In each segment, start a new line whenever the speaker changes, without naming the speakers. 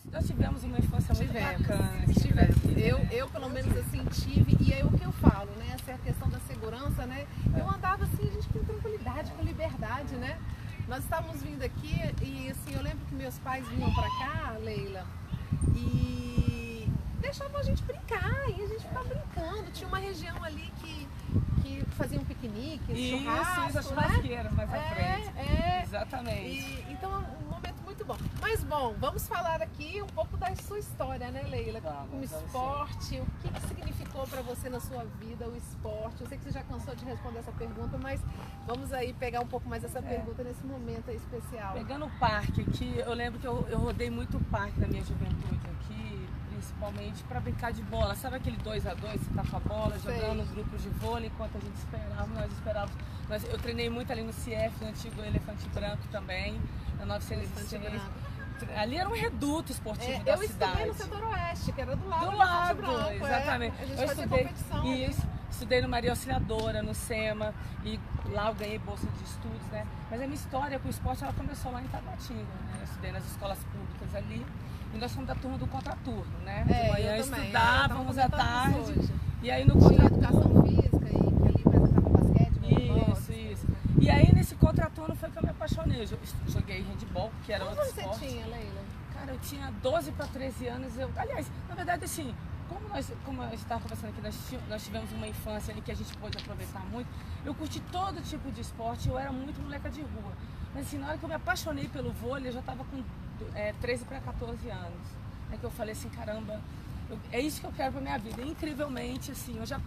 Nós tivemos uma infância muito bacana aqui no
Tivemos.
Brasil,
Eu pelo menos assim tive, e é o que eu falo, né? Essa é a questão da segurança, né? Eu andava assim, gente, com tranquilidade, com liberdade, né? Nós estávamos vindo aqui e assim, eu lembro que meus pais vinham pra cá, Leila, e deixavam a gente brincar, e a gente ficava brincando. Tinha uma região ali que faziam piquenique, churrasco,
as churrasqueiras mais à
né?
frente. Exatamente.
Então é um momento muito bom. Mas bom, vamos falar aqui um pouco da sua história, né, Leila? O esporte, o que significou para você na sua vida o esporte? Eu sei que você já cansou de responder essa pergunta, mas vamos aí pegar um pouco mais essa pergunta nesse momento aí especial.
Pegando o parque aqui, eu lembro que eu rodei muito o parque na minha juventude aqui, principalmente para brincar de bola. Sabe aquele 2x2, você tá com a bola, jogando grupos de vôlei, enquanto a gente esperava, nós esperávamos. Eu treinei muito ali no CIEF, no antigo Elefante Branco também, na 906. Ali era um reduto esportivo da cidade.
Eu estudei no setor oeste, que era do lado
do
do
lado,
Branco,
exatamente.
A gente
eu
fazia
estudei
competição.
isso, estudei no Maria Auxiliadora, no SEMA, e lá eu ganhei bolsa de estudos, né? Mas a minha história com o esporte, ela começou lá em Tabatinga, né? Eu estudei nas escolas públicas ali, e nós fomos da turma do contraturno, né? De manhã estudávamos à tarde, e aí no contraturno...
educação física e ali apresentava basquete, voleibol.
Isso. E aí nesse contraturno foi que eu me apaixonei. Eu joguei handball, que era outro esporte.
Quantos você tinha, Leila?
Cara, eu tinha 12 para 13 anos. Aliás, na verdade, assim, como a gente estava conversando aqui, nós tivemos uma infância ali que a gente pôde aproveitar muito. Eu curti todo tipo de esporte, eu era muito moleca de rua. Mas assim, na hora que eu me apaixonei pelo vôlei, eu já estava com 13 para 14 anos. É que eu falei assim, caramba, é isso que eu quero para minha vida. E, incrivelmente, assim, eu já...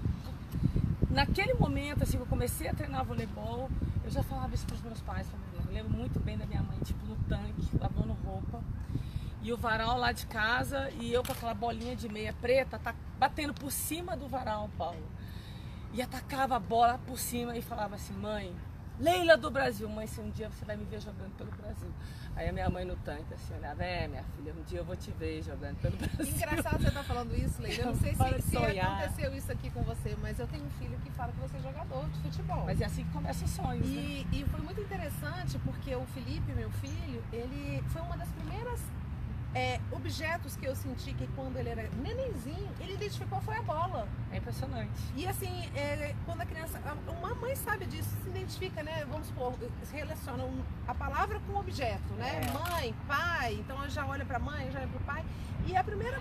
Naquele momento, assim, que eu comecei a treinar voleibol, eu já falava isso para os meus pais. Eu lembro muito bem da minha mãe, tipo, no tanque, lavando roupa. E o varal lá de casa, e eu com aquela bolinha de meia preta, batendo por cima do varal, Paulo. E atacava a bola por cima e falava assim, mãe, Leila do Brasil, mãe, se um dia você vai me ver jogando pelo Brasil. Aí a minha mãe no tanque assim, olhava, minha filha, um dia eu vou te ver jogando pelo Brasil.
Engraçado você estar falando isso, Leila. Eu não sei se aconteceu isso aqui com você, mas eu tenho um filho que fala que você é jogador de futebol.
Mas é assim que começa os sonhos, né?
E foi muito interessante porque o Felipe, meu filho, ele foi uma das primeiras objetos que eu senti que quando ele era nenenzinho, ele identificou foi a bola.
É impressionante.
E assim, quando a criança, uma mãe sabe disso, se identifica, né? Vamos supor, se relaciona a palavra com o objeto, né? Mãe, pai, então ela já olha pra mãe, já olha pro pai. E a primeira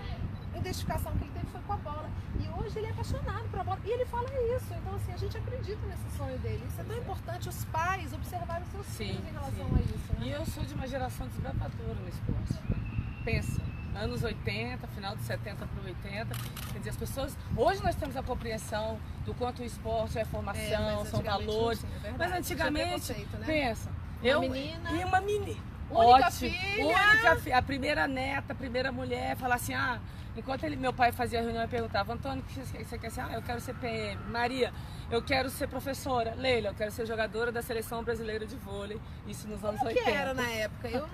identificação que ele teve foi com a bola. E hoje ele é apaixonado pela bola. E ele fala isso. Então assim, a gente acredita nesse sonho dele. Isso é tão importante, os pais observarem os seus filhos em relação a isso, né?
E eu sou de uma geração desbravadora no esporte. Pensa, anos 80, final de 70 para 80, quer dizer, as pessoas, hoje nós temos a compreensão do quanto o esporte é formação, são valores, mas antigamente, né? Pensa, uma menina,
única
filha, a primeira neta, a primeira mulher, falar assim, enquanto meu pai fazia a reunião e perguntava, Antônio, o que você quer ser? Eu quero ser PM. Maria, eu quero ser professora. Leila, eu quero ser jogadora da Seleção Brasileira de Vôlei. Isso nos anos 80.
O que era na época? Eu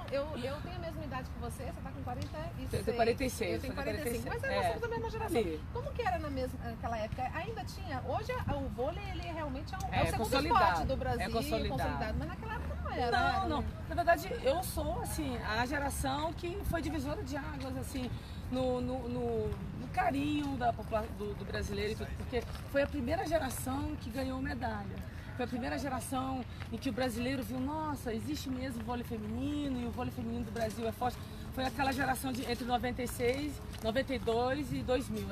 tenho a mesma idade que você tá com 46.
Eu tenho 46.
Eu tenho 45, mas nós somos da mesma geração. Como que era naquela época? Ainda tinha, hoje o vôlei ele realmente é o segundo esporte do Brasil.
É consolidado.
Mas naquela época não era.
Não. Na verdade, eu sou, assim, a geração que foi divisora de águas, assim, no carinho do brasileiro e tudo, porque foi a primeira geração que ganhou medalha. Foi a primeira geração em que o brasileiro viu, nossa, existe mesmo vôlei feminino e o vôlei feminino do Brasil é forte. Foi aquela geração entre 96, 92 e 2000.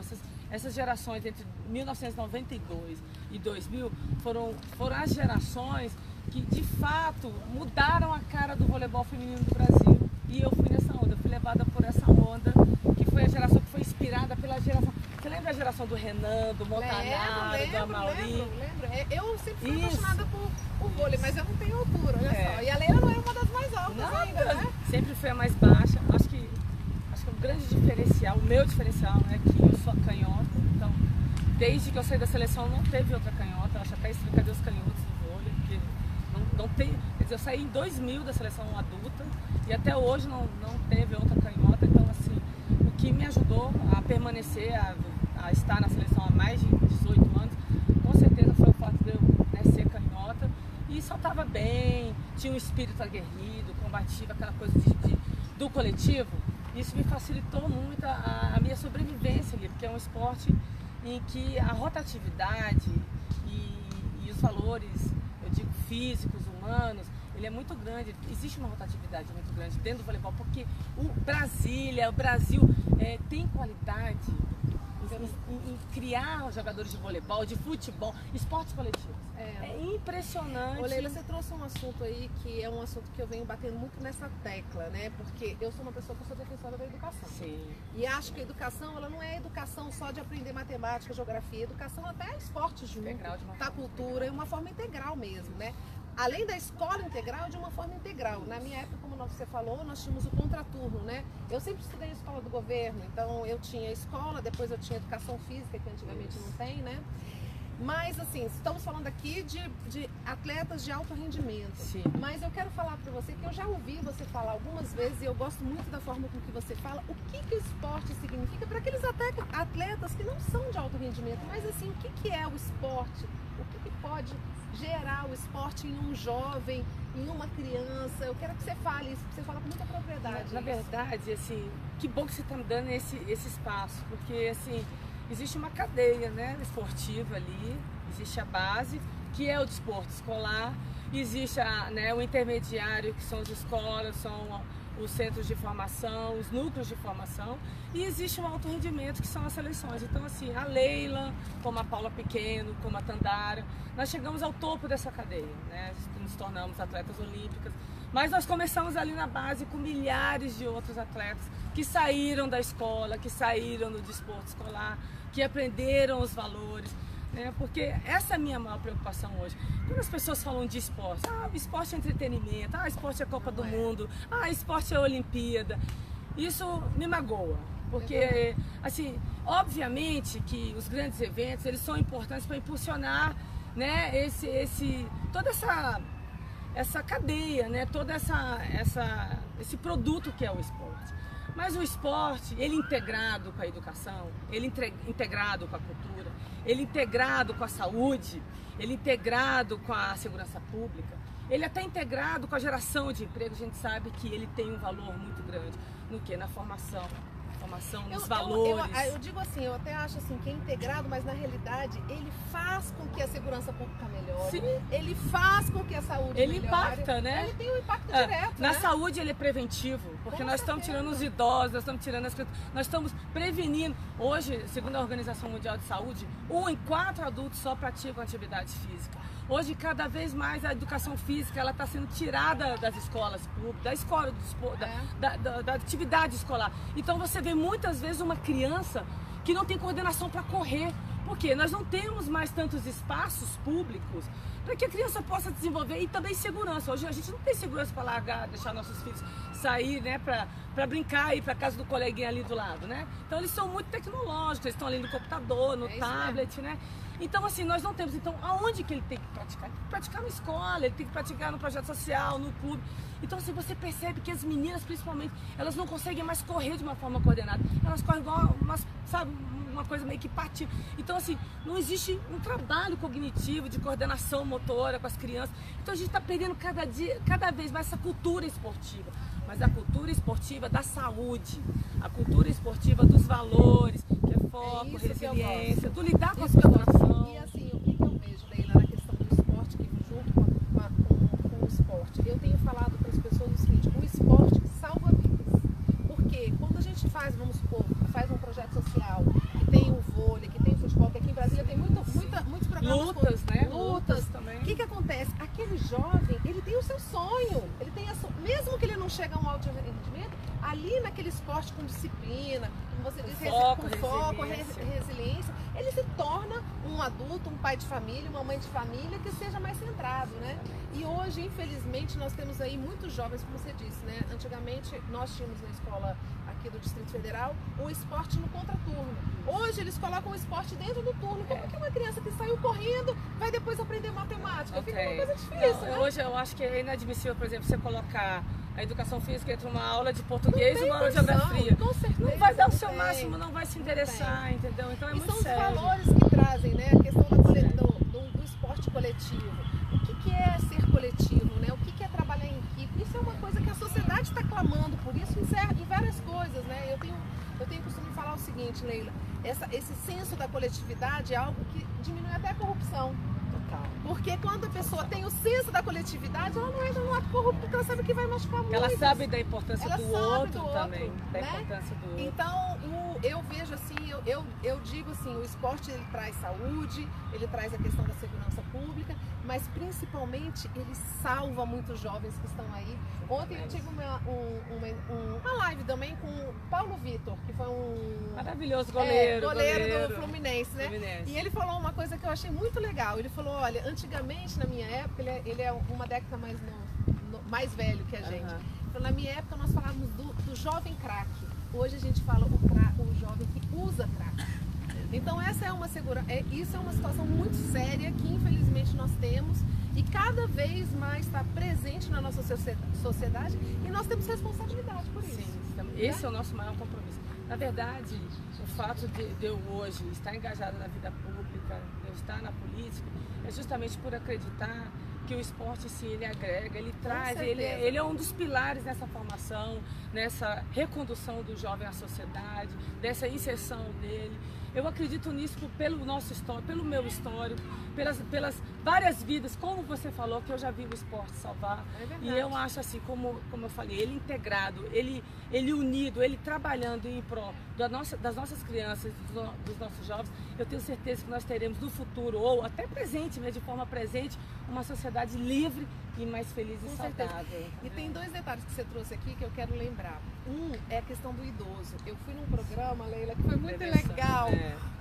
Essas gerações entre 1992 e 2000 foram as gerações que de fato mudaram a cara do voleibol feminino do Brasil. E eu fui nessa onda, eu fui levada por essa onda, que foi a geração que foi inspirada pela geração. Você lembra a geração do Renan, do Montanaro, do Amaury?
Lembro. Eu sempre fui apaixonada por vôlei, mas eu não tenho altura, olha só. E a Leila não é uma das mais altas ainda, né?
Sempre fui a mais baixa. Acho que o grande diferencial, o meu diferencial é que eu sou canhota. Então, desde que eu saí da seleção, não teve outra canhota. Eu acho até isso, cadê os canhotos do vôlei? Porque não tem. Quer dizer, eu saí em 2000 da seleção adulta e até hoje não teve outra canhota. Então, assim, o que me ajudou a permanecer, a estar na seleção há mais de 18 anos, com certeza foi o fato de eu ser canhota. E saltava bem, tinha um espírito aguerrido, combativo, aquela coisa do coletivo. Isso me facilitou muito a minha sobrevivência ali, porque é um esporte em que a rotatividade e os valores, eu digo físicos, humanos, ele é muito grande. Existe uma rotatividade muito grande dentro do voleibol, porque o Brasil tem qualidade em criar jogadores de voleibol, de futebol, esportes coletivos. É impressionante.
Ô, Leila, você trouxe um assunto aí que é um assunto que eu venho batendo muito nessa tecla, né? Porque eu sou uma pessoa que sou defensora da educação.
Sim.
E acho que a educação, ela não é educação só de aprender matemática, geografia. Educação até é esporte junto, tá? Cultura, é uma forma integral mesmo, né? Além da escola integral, de uma forma integral. Na minha época, como você falou, nós tínhamos o contraturno, né? Eu sempre estudei em escola do governo, então eu tinha escola, depois eu tinha educação física, que antigamente não tem, né? Mas, assim, estamos falando aqui de atletas de alto rendimento.
Sim.
Mas eu quero falar para você que eu já ouvi você falar algumas vezes, e eu gosto muito da forma com que você fala, o que o esporte significa para aqueles atletas que não são de alto rendimento. Mas, assim, o que é o esporte? O que pode gerar o esporte em um jovem, em uma criança? Eu quero que você fale isso, que você fala com muita propriedade.
Na verdade, assim, que bom que você está me dando esse espaço, porque, assim, existe uma cadeia, né, esportiva ali, existe a base, que é o desporto escolar, existe o intermediário, que são as escolas, são os centros de formação, os núcleos de formação, e existe um alto rendimento, que são as seleções. Então, assim, a Leila, como a Paula Pequeno, como a Tandara, nós chegamos ao topo dessa cadeia, né? Nos tornamos atletas olímpicas, mas nós começamos ali na base com milhares de outros atletas que saíram da escola, que saíram do desporto escolar, que aprenderam os valores, né? Porque essa é a minha maior preocupação hoje. Quando as pessoas falam de esporte, esporte é entretenimento, esporte é Copa do Mundo, esporte é Olimpíada, isso me magoa. Porque, assim, obviamente que os grandes eventos, eles são importantes para impulsionar, né, toda essa cadeia, né, todo esse produto que é o esporte. Mas o esporte, ele integrado com a educação, ele integrado com a cultura, ele integrado com a saúde, ele integrado com a segurança pública, ele até integrado com a geração de emprego, a gente sabe que ele tem um valor muito grande. No quê? Na formação, nos valores.
Eu digo assim, eu até acho assim que é integrado, mas na realidade ele faz com que a segurança pública melhore.
Sim.
Ele faz com que a saúde melhore.
Ele impacta, né?
Ele tem um impacto direto,
Na
né?
saúde ele é preventivo, porque nós estamos tirando os idosos, nós estamos tirando as crianças, nós estamos prevenindo. Hoje, segundo a Organização Mundial de Saúde, 1 em 4 adultos só praticam atividade física. Hoje, cada vez mais, a educação física ela está sendo tirada das escolas públicas, da escola da atividade escolar. Então, você vê muitas vezes uma criança que não tem coordenação para correr. Por quê? Nós não temos mais tantos espaços públicos para que a criança possa desenvolver, e também segurança. Hoje a gente não tem segurança para largar, deixar nossos filhos sair, né, para brincar e ir para casa do coleguinha ali do lado, né? Então eles são muito tecnológicos, eles estão ali no computador, no tablet, né? Então, assim, nós não temos. Então, aonde que ele tem que praticar? Ele tem que praticar na escola, ele tem que praticar no projeto social, no clube. Então, assim, você percebe que as meninas, principalmente, elas não conseguem mais correr de uma forma coordenada. Elas correm igual uma coisa meio que patina. Então, assim, não existe um trabalho cognitivo de coordenação motora com as crianças. Então, a gente está perdendo cada vez mais essa cultura esportiva. Mas a cultura esportiva da saúde, a cultura esportiva dos valores, que é foco, resiliência, do lidar com a situação.
E assim, o que eu vejo, Leila, na questão do esporte, que junto com o esporte, eu tenho falado para as pessoas o seguinte: o esporte salva vidas. Porque quando a gente vamos supor, faz um projeto social, que tem o vôlei, que tem o futebol, que aqui em Brasília tem muitos programas.
Lutas, né?
Lutas
também.
O que acontece? Aquele jovem, ele tem o seu sonho, ele tem mesmo que ele não chegue a um alto rendimento, ali naquele esporte com disciplina, como você disse, com foco, resiliência, ele se torna um adulto, um pai de família, uma mãe de família que seja mais centrado, né? E hoje, infelizmente, nós temos aí muitos jovens, como você disse, né? Antigamente, nós tínhamos na escola aqui do Distrito Federal o esporte no contraturno. Hoje, eles colocam o esporte dentro do turno. Como que uma criança que saiu correndo vai depois aprender matemática? Fica uma coisa difícil, né?
Hoje, eu acho que é inadmissível, por exemplo, você colocar a educação física entre uma aula de português e uma aula de geografia.
Com certeza,
não vai dar o seu máximo, não vai se interessar, entendeu? Então é muito sério.
São os valores que trazem, né? A questão do esporte coletivo. O que é ser coletivo, né? O que que é trabalhar em equipe. Isso é uma coisa que a sociedade está clamando por isso em várias coisas, né? Eu tenho costume de falar o seguinte, Leila, esse senso da coletividade é algo que diminui até a corrupção. Porque quando a pessoa tem o senso da coletividade, ela não entra no ato corrupto, porque ela sabe que vai machucar muito.
Ela sabe da importância do outro também, da
né?
importância do outro.
Então, eu vejo assim, eu digo assim, o esporte ele traz saúde, ele traz a questão da segurança pública, mas principalmente ele salva muitos jovens que estão aí. Ontem eu tive uma live também com o Paulo Vitor, que foi um
maravilhoso goleiro
do Fluminense, né? E ele falou uma coisa que eu achei muito legal. Ele falou, olha, antigamente, na minha época, ele é uma década mais velho que a gente. Então, na minha época, nós falávamos do jovem craque. Hoje a gente fala o jovem que usa crack. Então isso é uma situação muito séria que infelizmente nós temos e cada vez mais está presente na nossa sociedade e nós temos responsabilidade por isso.
Sim, esse é o nosso maior compromisso. Na verdade, o fato de eu hoje estar engajada na vida pública, de eu estar na política, é justamente por acreditar que o esporte, sim, ele agrega, ele traz, ele é um dos pilares nessa formação, nessa recondução do jovem à sociedade, dessa inserção dele. Eu acredito nisso pelo nosso histórico, pelo meu histórico, pelas várias vidas, como você falou, que eu já vi o esporte salvar. E eu acho assim, como eu falei, ele integrado, ele unido, ele trabalhando em prol das nossas crianças, dos nossos jovens, eu tenho certeza que nós teremos no futuro, ou até presente, né, de forma presente, uma sociedade livre e mais feliz e saudável.
E tem dois detalhes que você trouxe aqui que eu quero lembrar. Um é a questão do idoso. Eu fui num programa, Leila, que foi muito legal.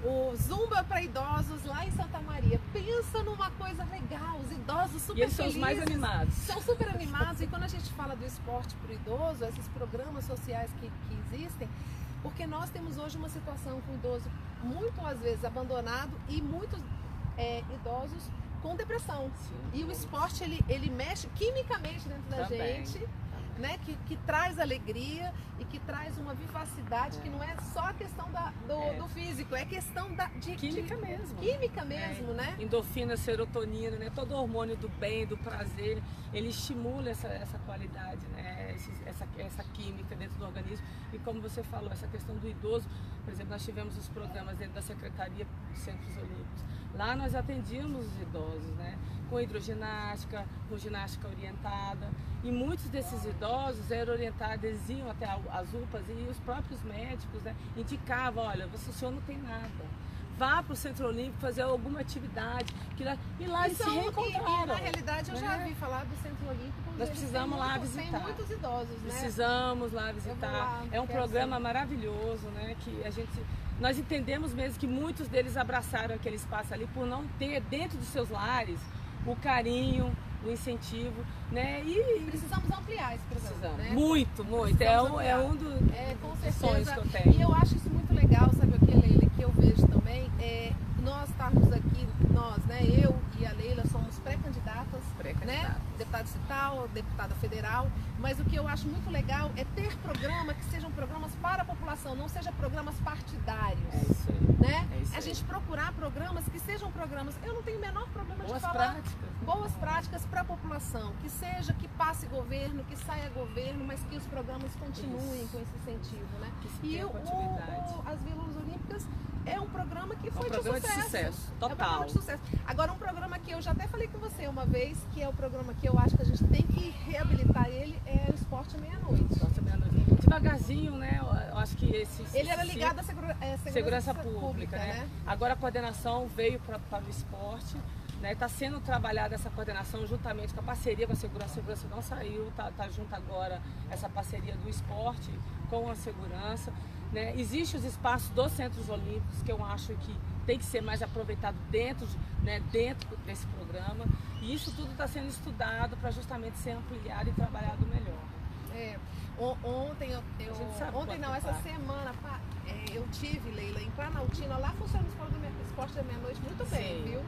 O Zumba para idosos lá em Santa Maria. Pensa numa coisa legal, os idosos super felizes.
E eles são os mais animados.
São super animados. E quando a gente fala do esporte para o idoso, esses programas sociais que existem, porque nós temos hoje uma situação com o idoso muito, às vezes, abandonado e muitos idosos com depressão. Sim. E o esporte, ele mexe quimicamente dentro da gente, né? Que traz alegria e que traz uma vivacidade que não é só a questão do físico, é questão de
química mesmo.
Química mesmo, né?
Endorfina, serotonina, né? Todo hormônio do bem, do prazer, ele estimula essa qualidade, né? Essa química dentro do organismo. E como você falou, essa questão do idoso, por exemplo, nós tivemos os programas dentro da Secretaria dos Centros Olímpicos. Lá nós atendíamos os idosos, né? Com hidroginástica, com ginástica orientada. E muitos desses idosos eram orientados, eles iam até as UPAs e os próprios médicos, né, indicavam, olha, o senhor não tem nada. Vá para o Centro Olímpico fazer alguma atividade. E lá eles se reencontraram.
E na realidade eu já ouvi falar do Centro Olímpico.
Nós precisamos lá visitar.
Tem muitos idosos, né?
Precisamos lá visitar. É um programa maravilhoso, né? Que nós entendemos mesmo que muitos deles abraçaram aquele espaço ali por não ter dentro dos seus lares o carinho, o incentivo, né? E
precisamos ampliar esse programa. Né?
Muito. É um dos sonhos que eu tenho.
E eu acho isso muito legal, sabe o que, Leila, que eu vejo também, nós estarmos aqui, né? Eu e a Leila somos pré-candidatas, né? Deputada estadual, deputada federal, mas o que eu acho muito legal é ter programas que sejam programas para a população, não sejam programas partidários.
É isso aí.
Né? A gente procurar programas que sejam programas, eu não tenho o menor problema de falar boas práticas para a população, que passe governo, que saia governo, mas que os programas continuem com esse incentivo, né? E as Vilas Olímpicas é um programa que foi de sucesso.
Total.
É um programa de sucesso. Agora, um programa que eu já até falei com você uma vez, que é o programa que eu acho que a gente tem que reabilitar ele, é o Esporte à Meia-Noite.
Esporte à Meia-Noite. Devagarzinho, né? Eu acho que
ele era ligado à segurança pública, né?
Agora a coordenação veio para o esporte. Está sendo trabalhada essa coordenação juntamente com a parceria com a segurança. A segurança não saiu, está junto agora essa parceria do esporte com a segurança. Né? Existem os espaços dos Centros Olímpicos que eu acho que tem que ser mais aproveitado dentro desse programa. E isso tudo está sendo estudado para justamente ser ampliado e trabalhado melhor.
Essa semana eu tive, Leila, em Planaltina, lá funciona o Esporte da Meia-Noite muito bem, viu?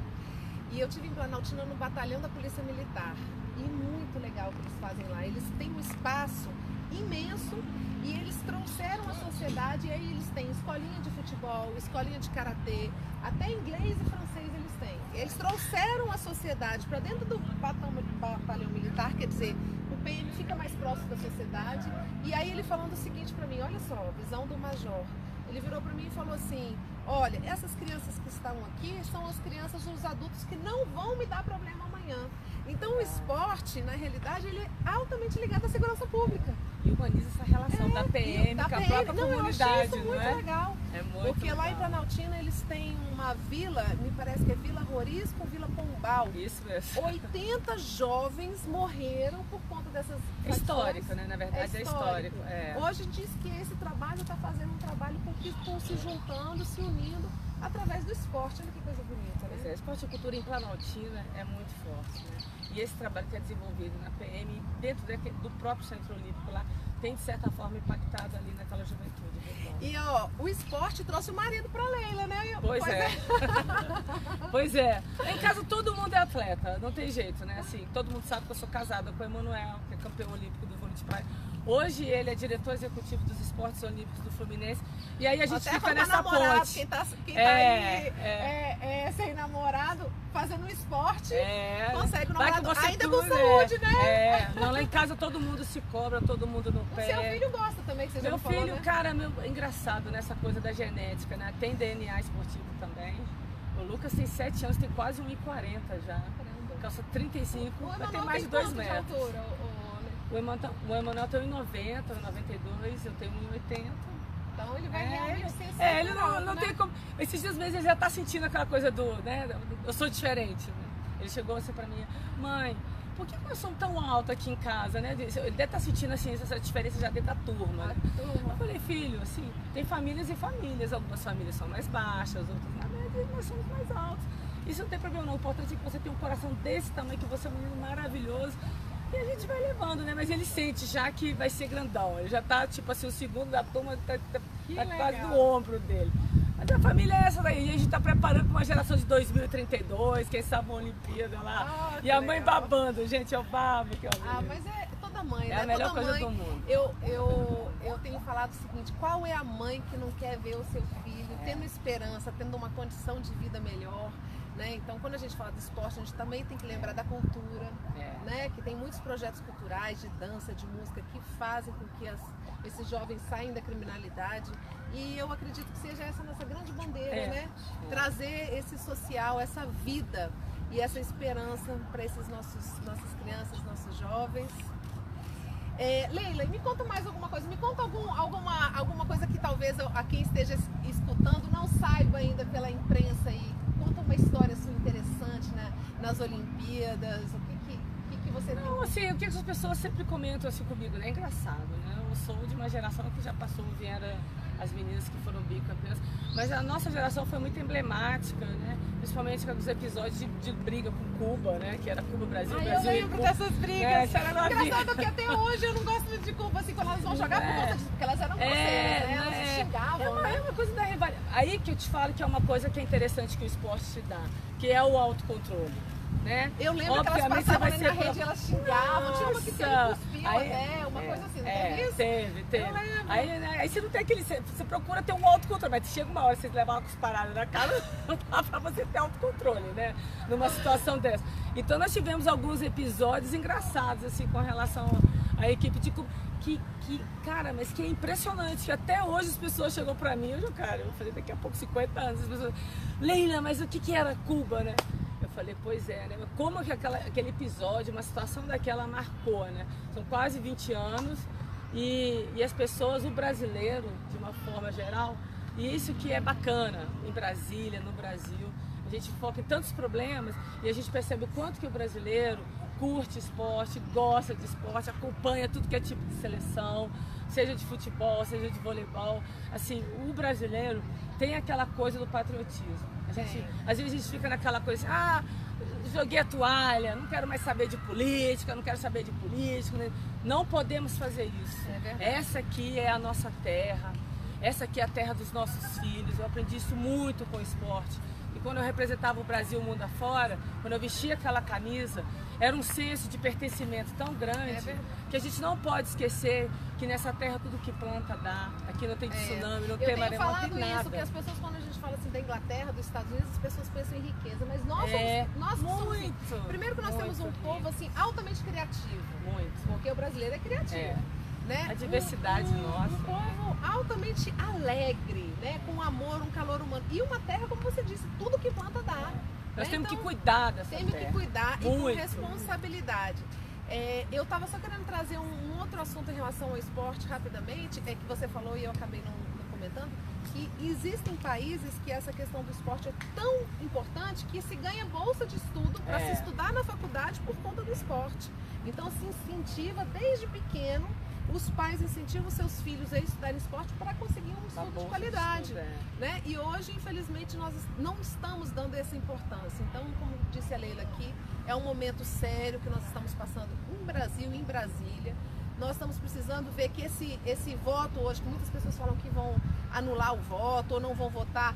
E eu tive em Planaltina no batalhão da Polícia Militar. E muito legal o que eles fazem lá. Eles têm um espaço imenso e eles trouxeram a sociedade, e aí eles têm escolinha de futebol, escolinha de karatê, até inglês e francês eles têm. Eles trouxeram a sociedade para dentro do batalhão militar, quer dizer, o PM fica mais próximo da sociedade. E aí ele falando o seguinte para mim, olha só, visão do major. Ele virou para mim e falou assim, olha, essas crianças que estão aqui são as crianças, os adultos que não vão me dar problema amanhã. Então o esporte, na realidade, ele é altamente ligado à segurança pública.
E humaniza essa relação da PM com a própria comunidade,
eu achei isso muito
não é?
legal.
É muito
porque
legal.
lá em Planaltina eles têm uma vila, me parece que é Vila Roriz com Vila Pombal.
Isso mesmo.
80 jovens morreram por conta dessas
Histórico, né? Na verdade é histórico.
Hoje diz que esse trabalho está fazendo um trabalho com que estão se juntando, se unindo através do esporte. Olha que coisa bonita, né?
Pois é, esporte e cultura em Planaltina é muito forte, né? E esse trabalho que é desenvolvido na PM, dentro do próprio Centro Olímpico lá, tem de certa forma impactado ali naquela juventude.
E ó, o esporte trouxe o marido pra Leila, né?
Pois é. Pois é. Em casa todo mundo é atleta, não tem jeito, né? Assim, todo mundo sabe que eu sou casada com o Emanuel, que é campeão olímpico do vôlei de praia. Hoje ele é diretor executivo dos esportes olímpicos do Fluminense. E aí a gente fica nessa ponte.
Quem tá aí sem namorado, fazendo esporte, consegue um namorado ainda com saúde, né?
Não, lá em casa todo mundo se cobra, todo mundo no pé.
O seu filho gosta também, que você já
Meu
falou,
filho,
né?
cara, é engraçado nessa coisa da genética, né? Tem DNA esportivo também. O Lucas tem 7 anos, tem quase 1,40 já. Calça 35, vai ter mais de 2 metros.
De altura,
O Emanuel tem 1,90, 1,92, eu tenho 1,80.
Então ele vai realmente ser
ele não tem como. Esses dias mesmo ele já tá sentindo aquela coisa do, né? Eu sou diferente, né? Ele chegou assim pra mim, mãe, por que nós somos tão altos aqui em casa, né? Ele deve estar sentindo assim, essa diferença já dentro da turma. Né? Eu falei, filho, assim, tem famílias e famílias. Algumas famílias são mais baixas, outras na média, e nós somos mais altos. Isso não tem problema não. O importante é que você tenha um coração desse tamanho, que você é um menino maravilhoso. E a gente vai levando, né? Mas ele sente já que vai ser grandão. Ele já tá, tipo assim, o segundo da turma tá quase no ombro dele. Mas a família é essa daí. A gente tá preparando para uma geração de 2032, quem sabe uma Olimpíada lá. E a mãe babando, gente, eu babo.
Mas é toda mãe,
né?
É
a melhor
toda
coisa
mãe.
do mundo.
Eu tenho falado o seguinte, qual é a mãe que não quer ver o seu filho tendo esperança, tendo uma condição de vida melhor? Né? Então, quando a gente fala de esporte, a gente também tem que lembrar da cultura, né? Que tem muitos projetos culturais, de dança, de música, que fazem com que esses jovens saiam da criminalidade. E eu acredito que seja essa nossa grande bandeira, né? Trazer esse social, essa vida e essa esperança para esses nossas crianças, nossos jovens. Leila, me conta mais alguma coisa. Me conta alguma coisa que talvez a quem esteja escutando não saiba ainda pela imprensa aí. Conta uma história sua interessante, né, nas Olimpíadas, o que você tem?
Não, assim, o que as pessoas sempre comentam assim comigo, né? É engraçado, né? Eu sou de uma geração que já passou, vieram as meninas que foram bicampeãs, mas a nossa geração foi muito emblemática, né? Principalmente com os episódios de briga com Cuba, né? Que era Cuba-Brasil, Brasil
eu lembro dessas brigas.
Engraçado
que até hoje eu não gosto de Cuba, assim, quando elas vão jogar por conta disso, porque elas eram grosseiras, né? Elas se xingavam,
é uma coisa da rivalidade. Aí que eu te falo que é uma coisa que é interessante que o esporte te dá, que é o autocontrole. Né?
Eu lembro que elas passavam na rede, elas xingavam, tinha uma que cuspiu até, uma coisa assim, não teve isso?
Teve.
Eu lembro.
Aí você não tem aquele, você procura ter um autocontrole, mas chega uma hora que você levar uma cusparada na cara, não dá pra você ter autocontrole, né? Numa situação dessa. Então nós tivemos alguns episódios engraçados, assim, com relação à equipe de Cuba, cara, mas que é impressionante, que até hoje as pessoas chegam pra mim, eu falei daqui a pouco 50 anos, as pessoas, Leila, mas o que era Cuba, né? Eu falei, pois é, né? Como que aquele episódio, uma situação daquela marcou, né? São quase 20 anos e as pessoas, o brasileiro, de uma forma geral, e isso que é bacana em Brasília, no Brasil, a gente foca em tantos problemas e a gente percebe o quanto que o brasileiro curte esporte, gosta de esporte, acompanha tudo que é tipo de seleção, seja de futebol, seja de voleibol. Assim, o brasileiro tem aquela coisa do patriotismo. Às vezes a gente fica naquela coisa assim, joguei a toalha, não quero mais saber de política, não quero saber de político. Né? Não podemos fazer isso. Essa aqui é a nossa terra, essa aqui é a terra dos nossos filhos. Eu aprendi isso muito com o esporte. E quando eu representava o Brasil, o mundo afora, quando eu vestia aquela camisa, era um senso de pertencimento tão grande que a gente não pode esquecer que nessa terra tudo que planta dá. Aqui não tem tsunami, não tem maremoto, não tem nada.
Isso, que as pessoas, quando a gente fala assim da Inglaterra, dos Estados Unidos, as pessoas pensam em riqueza, mas nós somos primeiro que nós temos um povo assim altamente criativo.
Muito.
Porque o brasileiro é criativo. Né?
A diversidade nossa.
Um povo altamente alegre, né? Com amor, um calor humano. E uma terra, como você disse, tudo que planta dá.
Nós
né?
temos
então,
que cuidar dessa terra.
Temos que cuidar e com responsabilidade. Eu estava só querendo trazer um outro assunto em relação ao esporte rapidamente, que você falou e eu acabei não comentando, que existem países que essa questão do esporte é tão importante que se ganha bolsa de estudo para se estudar na faculdade por conta do esporte. Então se incentiva desde pequeno, os pais incentivam seus filhos a estudarem esporte para conseguir um estudo de qualidade. Né? E hoje, infelizmente, nós não estamos dando essa importância. Então, como disse a Leila aqui, é um momento sério que nós estamos passando no Brasil, em Brasília. Nós estamos precisando ver que esse voto hoje, que muitas pessoas falam que vão anular o voto ou não vão votar,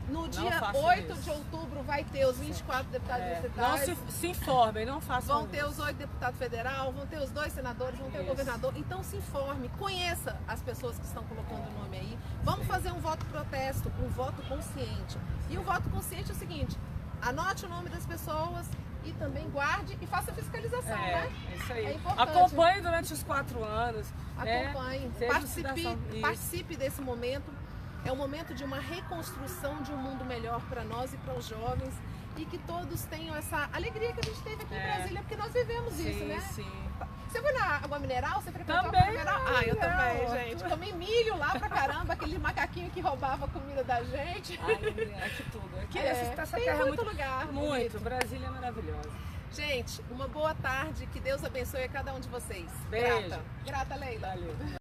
no dia 8 de outubro vai ter os 24 deputados estaduais.
Não se informem, não façam
Vão ter os 8 deputados federais, vão ter os 2 senadores, vão ter o governador. Então se informe, conheça as pessoas que estão colocando o nome aí. Vamos fazer um voto protesto, um voto consciente. E o voto consciente é o seguinte, anote o nome das pessoas e também guarde e faça fiscalização, né?
É isso aí.
É importante.
Acompanhe durante os 4 anos.
Acompanhe,
Né?
participe desse momento. É um momento de uma reconstrução de um mundo melhor para nós e para os jovens e que todos tenham essa alegria que a gente teve aqui em Brasília, porque nós vivemos isso, né?
Sim.
Você foi na água mineral? Você frequentou
Também,
a água mineral? Eu também,
não.
gente. Comi milho lá pra caramba, aquele macaquinho que roubava a comida da gente.
Aqui tudo. Aqui essa
tem
terra é
muito lugar.
Muito.
Bonito.
Brasília é maravilhosa.
Gente, uma boa tarde. Que Deus abençoe a cada um de vocês.
Beijo.
Grata, Leila.
Valeu.